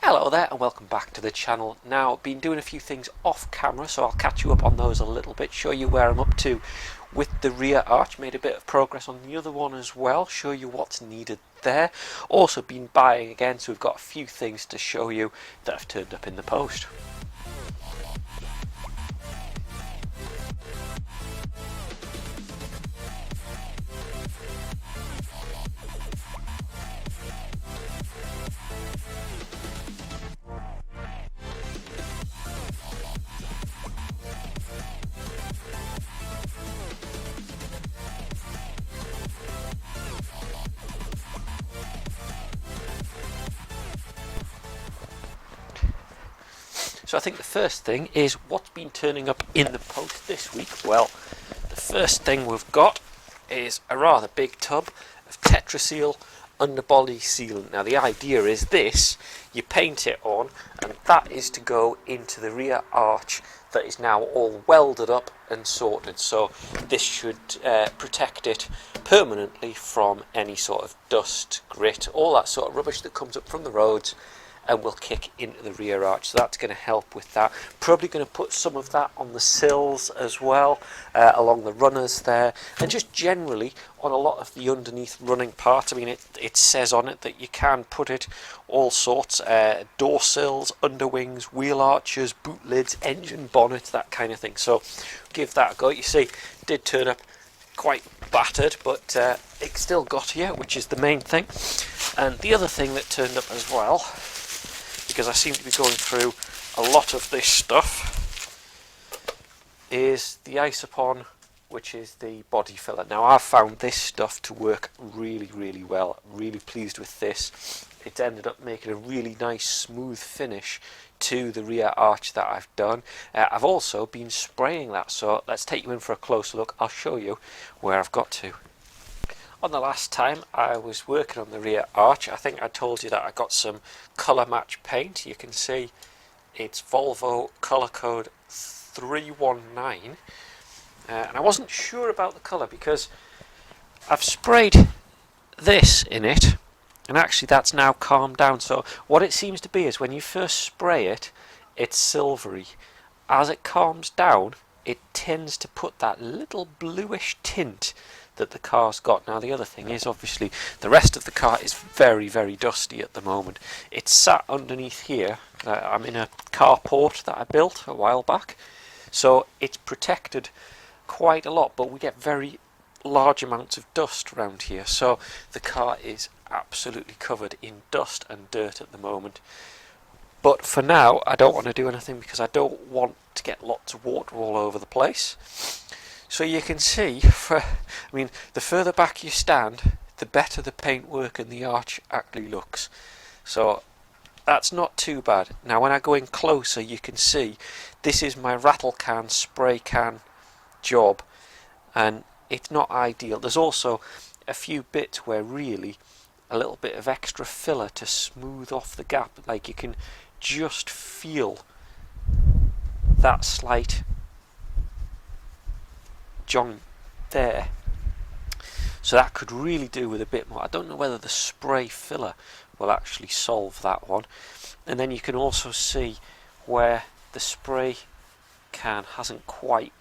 Hello there and welcome back to the channel. Now, been doing a few things off camera, so I'll catch you up on those a little bit, show you where I'm up to with the rear arch, made a bit of progress on the other one as well, show you what's needed there. Also been buying again, so we've got a few things to show you that have turned up in the post. So I think the first thing is what's been turning up in the post this week. Well, the first thing we've got is a rather big tub of Tetraseal underbody sealant. Now the idea is this, you paint it on and that is to go into the rear arch that is now all welded up and sorted. So this should protect it permanently from any sort of dust, grit, all that sort of rubbish that comes up from the roads and will kick into the rear arch. So that's going to help with that. Probably going to put some of that on the sills as well, along the runners there, and just generally on a lot of the underneath running parts. I mean, it says on it that you can put it all sorts, door sills, underwings, wheel arches, boot lids, engine bonnets, that kind of thing. So give that a go. You see, it did turn up quite battered, but it still got here, which is the main thing. And the other thing that turned up as well, because I seem to be going through a lot of this stuff, is the Isopon, which is the body filler. Now I've found this stuff to work really well. Really pleased with this. It's ended up making a really nice smooth finish to the rear arch that I've done. I've also been spraying that, so let's take you in for a closer look. I'll show you where I've got to. On the last time I was working on the rear arch, I think I told you that I got some colour match paint. You can see it's Volvo colour code 319, and I wasn't sure about the colour because I've sprayed this in it and actually that's now calmed down. So what it seems to be is when you first spray it, it's silvery. As it calms down, it tends to put that little bluish tint that the car's got. Now the other thing is obviously the rest of the car is very dusty at the moment. It's sat underneath here. I'm in a carport that I built a while back, so it's protected quite a lot, but we get very large amounts of dust around here, so the car is absolutely covered in dust and dirt at the moment. But for now I don't want to do anything because I don't want to get lots of water all over the place. So you can see, the further back you stand, the better the paintwork and the arch actually looks. So that's not too bad. Now when I go in closer, you can see this is my rattle can, spray can job, and it's not ideal. There's also a few bits where really a little bit of extra filler to smooth off the gap, like you can just feel that slight joint there, so that could really do with a bit more. I don't know whether the spray filler will actually solve that one. And then you can also see where the spray can hasn't quite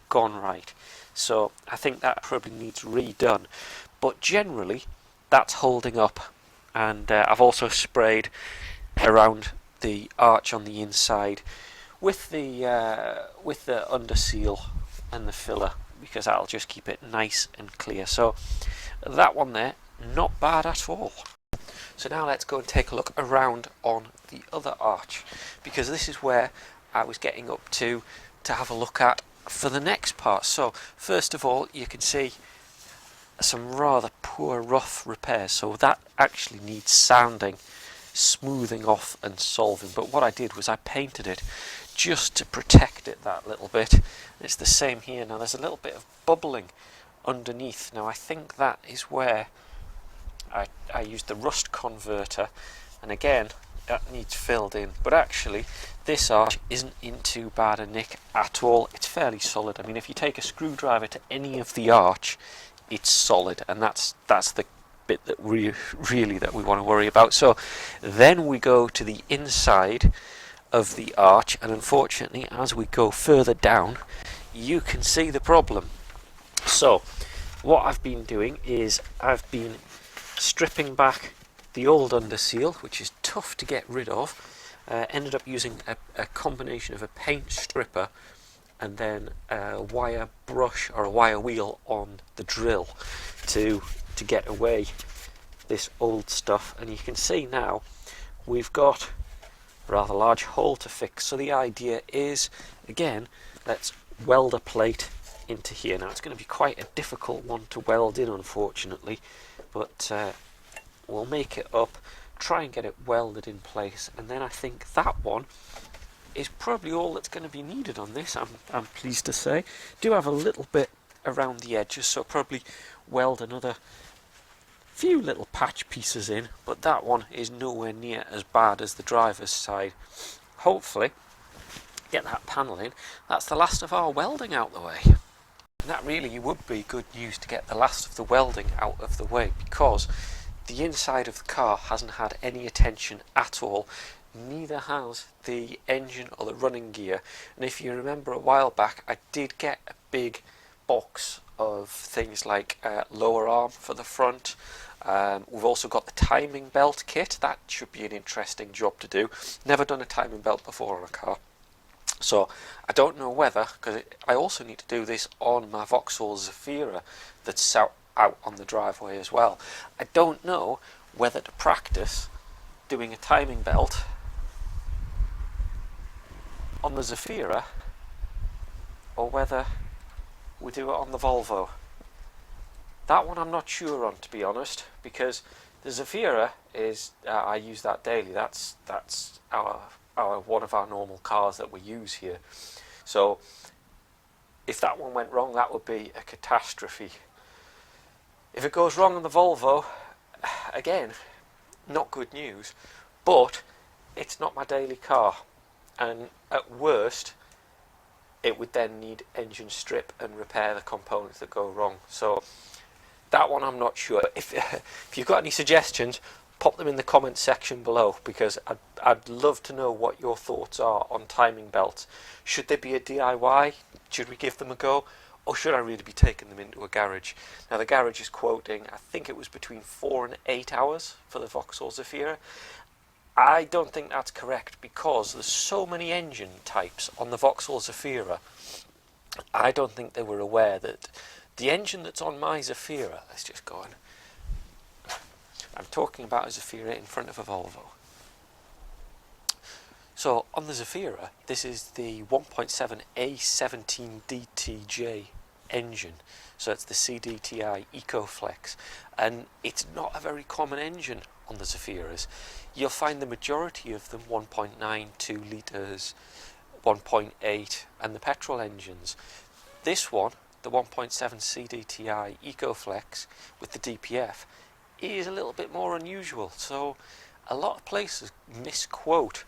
gone right, so I think that probably needs redone, but generally that's holding up. And I've also sprayed around the arch on the inside with the Underseal and the filler, because that'll just keep it nice and clear. So that one there, not bad at all. So now let's go and take a look around on the other arch, because this is where I was getting up to have a look at for the next part. So first of all, you can see some rather poor rough repairs, so that actually needs sanding, smoothing off and solving. But what I did was I painted it just to protect it that little bit. It's the same here. Now there's a little bit of bubbling underneath. Now I think that is where I used the rust converter, and again that needs filled in. But actually this arch isn't in too bad a nick at all. It's fairly solid. I mean, if you take a screwdriver to any of the arch, it's solid, and that's the bit that we really that we want to worry about. So then we go to the inside of the arch, and unfortunately as we go further down you can see the problem. So what I've been doing is I've been stripping back the old underseal, which is tough to get rid of. Ended up using a combination of a paint stripper and then a wire brush or a wire wheel on the drill to get away this old stuff. And you can see now we've got a rather large hole to fix. So the idea is, again, let's weld a plate into here. Now it's going to be quite a difficult one to weld in, unfortunately, but we'll make it up, try and get it welded in place, and then I think that one is probably all that's going to be needed on this. I'm pleased to say. Do have a little bit around the edges, so probably weld another few little patch pieces in, but that one is nowhere near as bad as the driver's side. Hopefully get that panel in. That's the last of our welding out the way. And that really would be good news to get the last of the welding out of the way, because the inside of the car hasn't had any attention at all. Neither has the engine or the running gear. And if you remember a while back, I did get a big box of things like lower arm for the front. We've also got the timing belt kit. That should be an interesting job to do. Never done a timing belt before on a car, so I don't know whether, because I also need to do this on my Vauxhall Zafira that's out on the driveway as well. I don't know whether to practice doing a timing belt on the Zafira or whether we do it on the Volvo. That one I'm not sure on, to be honest, because the Zafira is I use that daily. That's our one of our normal cars that we use here. So if that one went wrong, that would be a catastrophe. If it goes wrong on the Volvo, again, not good news, but it's not my daily car, and at worst it would then need engine strip and repair the components that go wrong. So that one I'm not sure. If you've got any suggestions, pop them in the comment section below, because I'd love to know what your thoughts are on timing belts. Should they be a DIY? Should we give them a go? Or should I really be taking them into a garage? Now the garage is quoting, I think it was between 4 and 8 hours for the Vauxhall Zafira. I don't think that's correct, because there's so many engine types on the Vauxhall Zafira. I don't think they were aware that the engine that's on my Zafira, let's just go on. I'm talking about a Zafira in front of a Volvo. So on the Zafira, this is the 1.7 A17 DTJ engine. So it's the CDTI EcoFlex, and it's not a very common engine on the Zafiras. You'll find the majority of them 1.9, 2 litres, 1.8, and the petrol engines. This one, the 1.7 CDTI EcoFlex with the DPF, is a little bit more unusual. So a lot of places misquote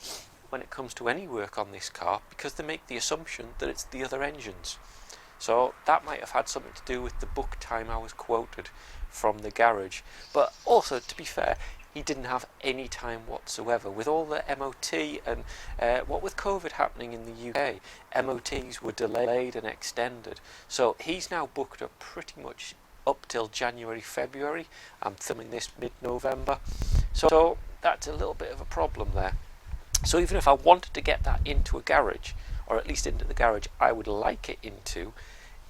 when it comes to any work on this car, because they make the assumption that it's the other engines. So that might have had something to do with the book time I was quoted from the garage. But also, to be fair, he didn't have any time whatsoever. With all the MOT and what with COVID happening in the UK, MOTs were delayed and extended. So he's now booked up pretty much up till January, February. I'm filming this mid-November. So that's a little bit of a problem there. So even if I wanted to get that into a garage, or at least into the garage I would like it into,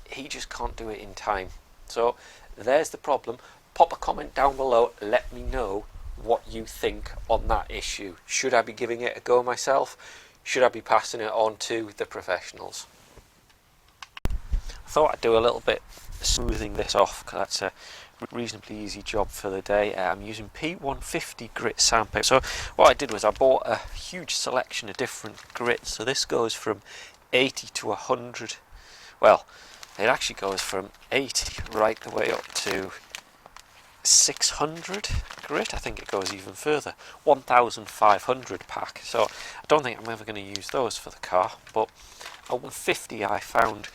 he just can't do it in time. So there's the problem. Pop a comment down below, let me know what you think on that issue. Should I be giving it a go myself? Should I be passing it on to the professionals? I thought I'd do a little bit smoothing this off, because that's a reasonably easy job for the day. I'm using P150 grit sandpaper. So what I did was I bought a huge selection of different grits. So this goes from 80 to 100. Well, it actually goes from 80 right the way up to 600 grit. I think it goes even further, 1500 pack. So I don't think I'm ever going to use those for the car, but a 150 I found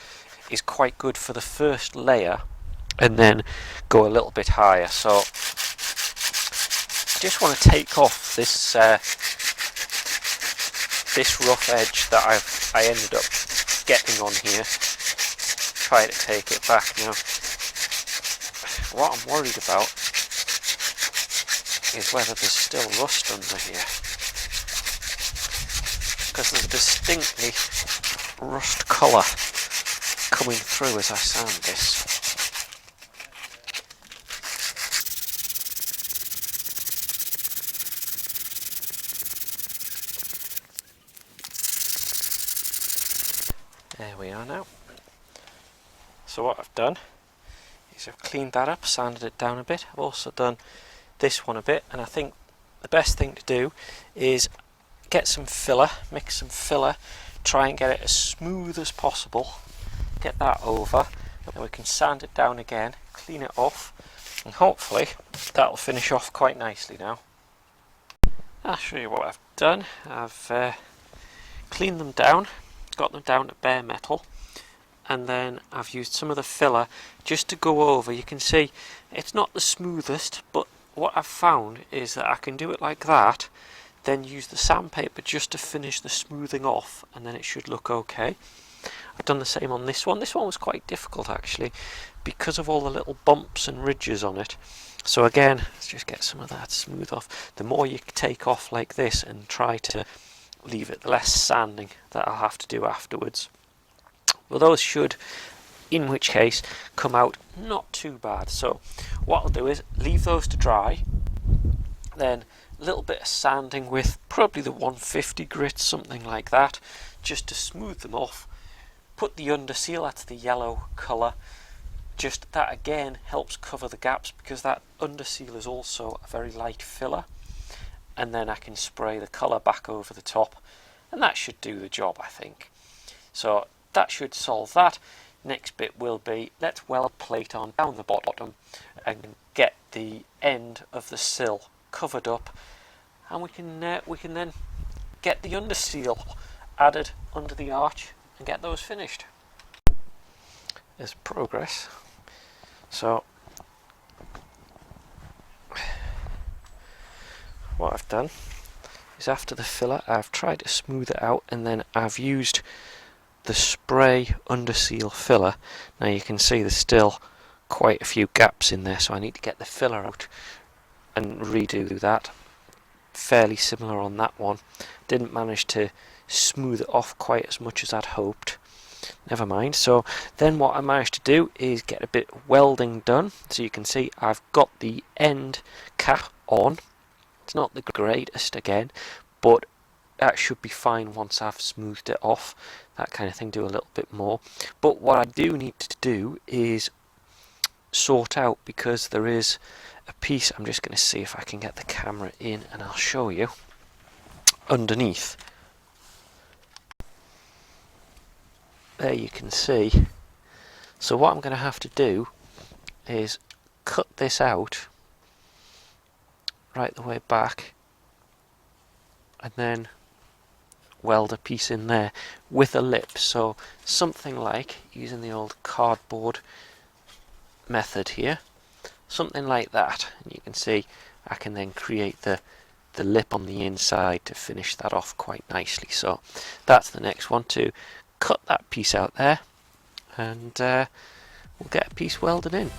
is quite good for the first layer, and then go a little bit higher. So just want to take off this this rough edge that I ended up getting on here. Try to take it back now. What I'm worried about is whether there's still rust under here, because there's a distinctly rust colour coming through as I sand this. There we are now. So what I've done is I've cleaned that up, sanded it down a bit. I've also done this one a bit, and I think the best thing to do is get some filler, mix some filler, try and get it as smooth as possible, get that over, then we can sand it down again, clean it off, and hopefully that'll finish off quite nicely now. I'll show you what I've done. I've cleaned them down, got them down to bare metal, and then I've used some of the filler just to go over. You can see it's not the smoothest, but what I've found is that I can do it like that, then use the sandpaper just to finish the smoothing off, and then it should look okay. I've done the same on this one. This one was quite difficult actually because of all the little bumps and ridges on it. So again, let's just get some of that smooth off. The more you take off like this and try to leave it, the less sanding that I'll have to do afterwards. Well, those should, in which case, come out not too bad. So what I'll do is leave those to dry, then a little bit of sanding with probably the 150 grit, something like that, just to smooth them off. Put the Underseal, that's the yellow colour, just that again helps cover the gaps because that Underseal is also a very light filler, and then I can spray the colour back over the top, and that should do the job, I think. So that should solve that. Next bit will be, let's weld plate on down the bottom and get the end of the sill covered up, and we can then get the Underseal added under the arch and get those finished. There's progress. So what I've done is after the filler I've tried to smooth it out, and then I've used the spray Underseal filler. Now you can see there's still quite a few gaps in there, so I need to get the filler out and redo that. Fairly similar on that one. Didn't manage to smooth it off quite as much as I'd hoped. Never mind. So then what I managed to do is get a bit of welding done. So you can see I've got the end cap on. It's not the greatest again, but that should be fine once I've smoothed it off. That kind of thing, do a little bit more. But what I do need to do is sort out, because there is a piece, I'm just going to see if I can get the camera in and I'll show you, underneath. There you can see. So what I'm going to have to do is cut this out right the way back, and then weld a piece in there with a lip. So something like, using the old cardboard method here, something like that, and you can see I can then create the lip on the inside to finish that off quite nicely. So that's the next one, to cut that piece out there, and we'll get a piece welded in.